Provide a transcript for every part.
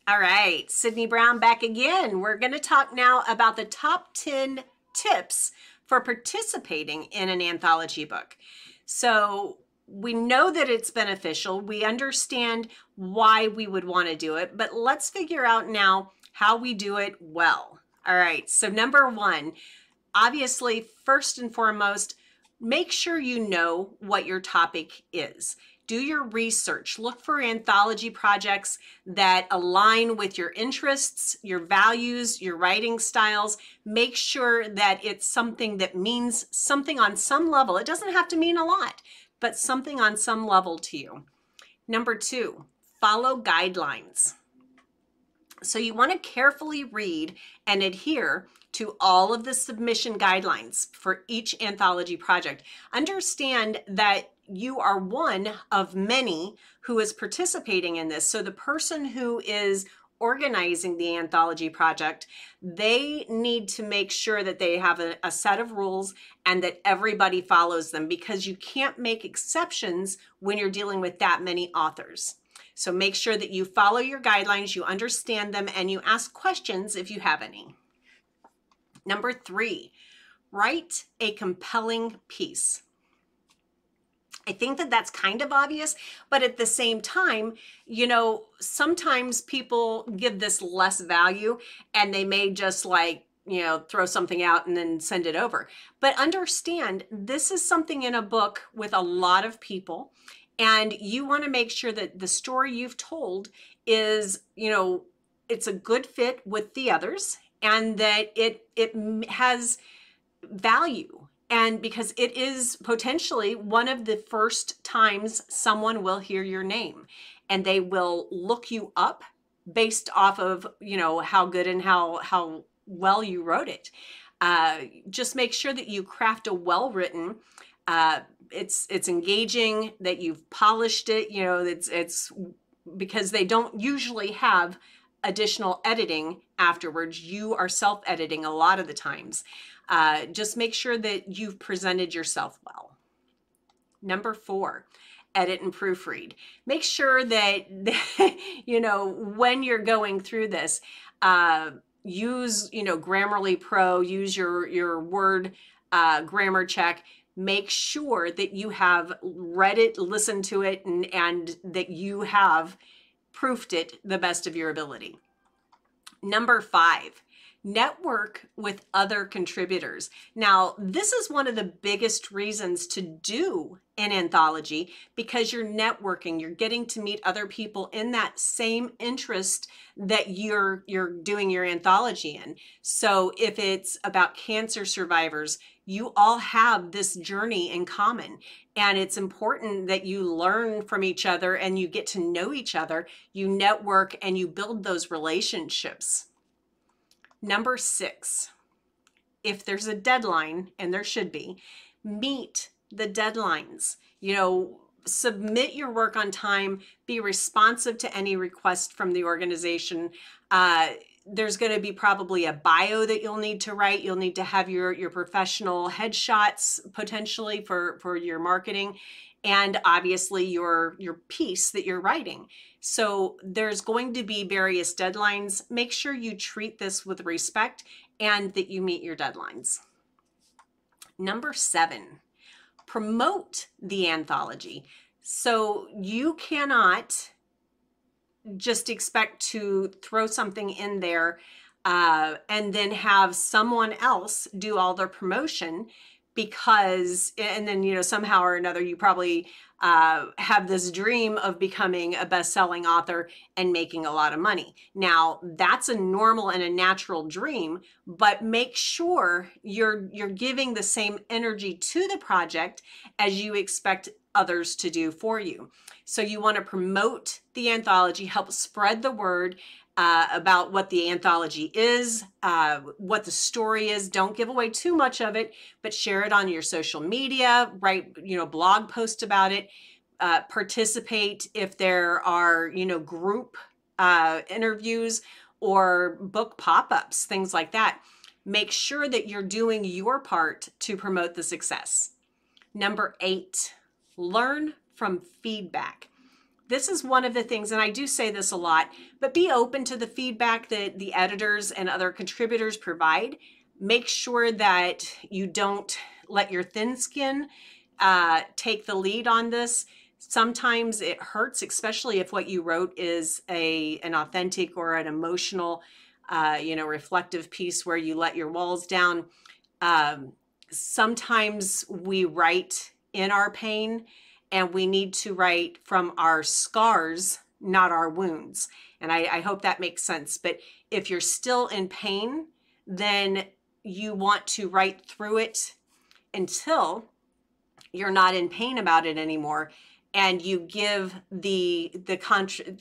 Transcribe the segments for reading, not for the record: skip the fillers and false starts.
All right, Sydney Brown back again. We're going to talk now about the top 10 tips for participating in an anthology book. So we know that it's beneficial. We understand why we would want to do it, but let's figure out now how we do it well. All right, so number one, obviously, first and foremost, make sure you know what your topic is. Do your research. Look for anthology projects that align with your interests, your values, your writing styles. Make sure that it's something that means something on some level. It doesn't have to mean a lot, but something on some level to you. Number two, follow guidelines. So you want to carefully read and adhere to all of the submission guidelines for each anthology project. Understand that you are one of many who is participating in this. So the person who is organizing the anthology project, they need to make sure that they have a set of rules and that everybody follows them, because you can't make exceptions when you're dealing with that many authors. So make sure that you follow your guidelines, you understand them, and you ask questions if you have any. Number three, write a compelling piece. I think that that's kind of obvious, but at the same time, you know, sometimes people give this less value and they may just throw something out and then send it over. But understand, this is something in a book with a lot of people, and you want to make sure that the story you've told is, it's a good fit with the others, and that it has value. And because it is potentially one of the first times someone will hear your name, and they will look you up based off of, how good and how well you wrote it. Just make sure that you craft a well-written, it's engaging, that you've polished it, it's because they don't usually have additional editing afterwards. You are self-editing a lot of the times. Just make sure that you've presented yourself well. Number four, edit and proofread. Make sure that, when you're going through this, use, Grammarly Pro, use your word grammar check. Make sure that you have read it, listened to it, and that you have proofed it the best of your ability. Number five, network with other contributors. Now, this is one of the biggest reasons to do an anthology, because you're networking, you're getting to meet other people in that same interest that you're doing your anthology in. So if it's about cancer survivors, you all have this journey in common, and it's important that you learn from each other and you get to know each other, you network, and you build those relationships. Number six, if there's a deadline, and there should be, meet the deadlines. Submit your work on time, be responsive to any request from the organization. There's going to be probably a bio that you'll need to write. You'll need to have your professional headshots potentially for your marketing, and obviously your piece that you're writing. So there's going to be various deadlines. Make sure you treat this with respect and that you meet your deadlines. Number seven, promote the anthology. So you cannot just expect to throw something in there and then have someone else do all the promotion, because, and then, somehow or another, you probably have this dream of becoming a best-selling author and making a lot of money. Now, that's a normal and a natural dream, but make sure you're giving the same energy to the project as you expect others to do for you. So you want to promote the anthology, help spread the word about what the anthology is, what the story is. Don't give away too much of it, but share it on your social media, write, blog posts about it, participate if there are, group interviews or book pop-ups, things like that. Make sure that you're doing your part to promote the success. Number eight, learn from feedback. this is one of the things, and I do say this a lot, but be open to the feedback that the editors and other contributors provide. Make sure that you don't let your thin skin take the lead on this. Sometimes it hurts, especially if what you wrote is an authentic or an emotional, reflective piece where you let your walls down. Sometimes we write in our pain, and we need to write from our scars, not our wounds. And I hope that makes sense. But if you're still in pain, then you want to write through it until you're not in pain about it anymore. And you give the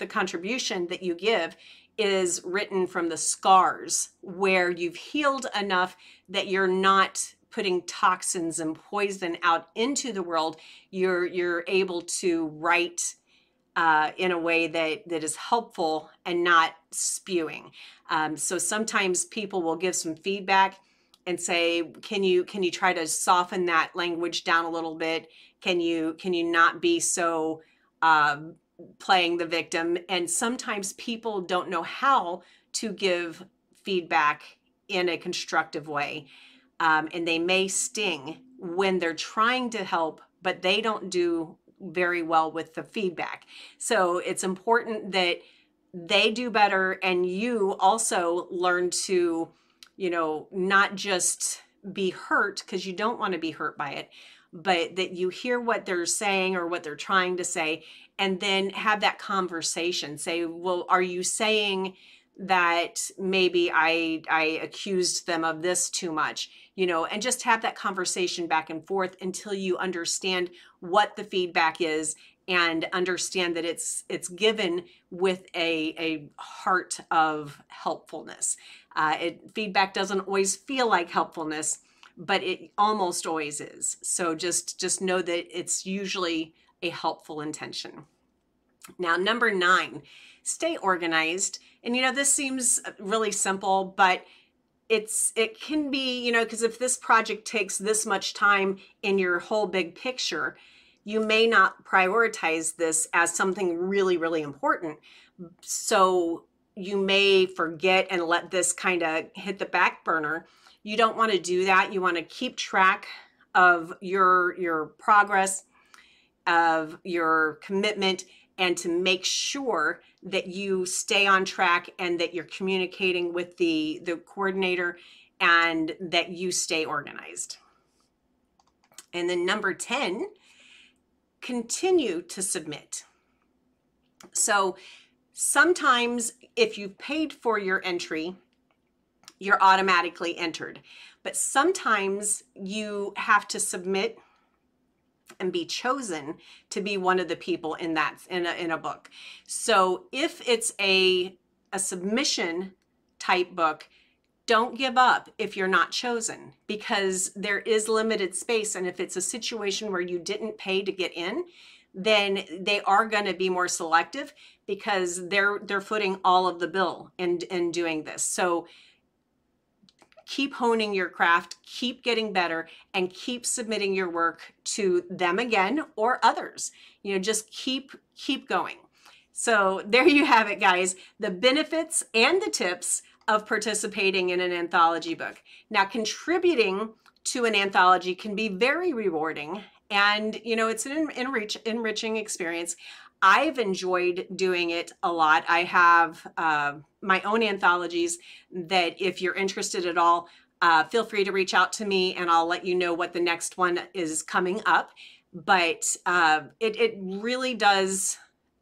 contribution that you give is written from the scars where you've healed enough that you're not putting toxins and poison out into the world. You're able to write in a way that is helpful and not spewing. So sometimes people will give some feedback and say, can you try to soften that language down a little bit? Can you not be so playing the victim? And sometimes people don't know how to give feedback in a constructive way. And they may sting when they're trying to help, but they don't do very well with the feedback. So it's important that they do better, and you also learn to, not just be hurt, because you don't want to be hurt by it, but that you hear what they're saying or what they're trying to say, and then have that conversation. Say, well, are you saying that maybe I accused them of this too much, and just have that conversation back and forth until you understand what the feedback is and understand that it's given with a heart of helpfulness. Feedback doesn't always feel like helpfulness, but it almost always is. So just know that it's usually a helpful intention. Now, number 9, stay organized. And this seems really simple, but it can be, because if this project takes this much time in your whole big picture, you may not prioritize this as something really, really important. So you may forget and let this kind of hit the back burner. You don't want to do that. You want to keep track of your progress, of your commitment, and to make sure that you stay on track and that you're communicating with the coordinator and that you stay organized. And then number 10, continue to submit. So sometimes if you've paid for your entry, you're automatically entered. But sometimes you have to submit and be chosen to be one of the people in a book. So if it's a submission type book, don't give up if you're not chosen, because there is limited space. And if it's a situation where you didn't pay to get in, then they are going to be more selective because they're footing all of the bill in doing this. So keep honing your craft, keep getting better, and keep submitting your work to them again or others. Just keep going. So there you have it, guys, the benefits and the tips of participating in an anthology book. Now, contributing to an anthology can be very rewarding, and it's an enriching experience. I've enjoyed doing it a lot. I have my own anthologies that if you're interested at all, feel free to reach out to me and I'll let you know what the next one is coming up. But it really does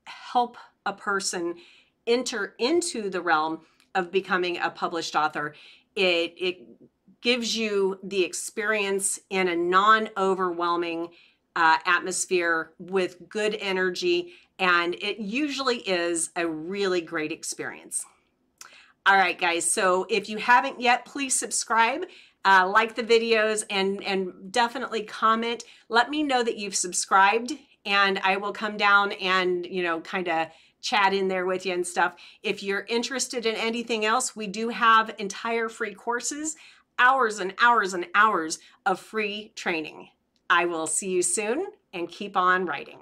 help a person enter into the realm of becoming a published author. It gives you the experience in a non-overwhelming atmosphere with good energy, and it usually is a really great experience. All right, guys, so if you haven't yet, please subscribe, like the videos, and definitely comment. Let me know that you've subscribed, and I will come down and kind of chat in there with you and stuff. If you're interested in anything else, we do have entire free courses, hours and hours and hours of free training. I will see you soon, and keep on writing.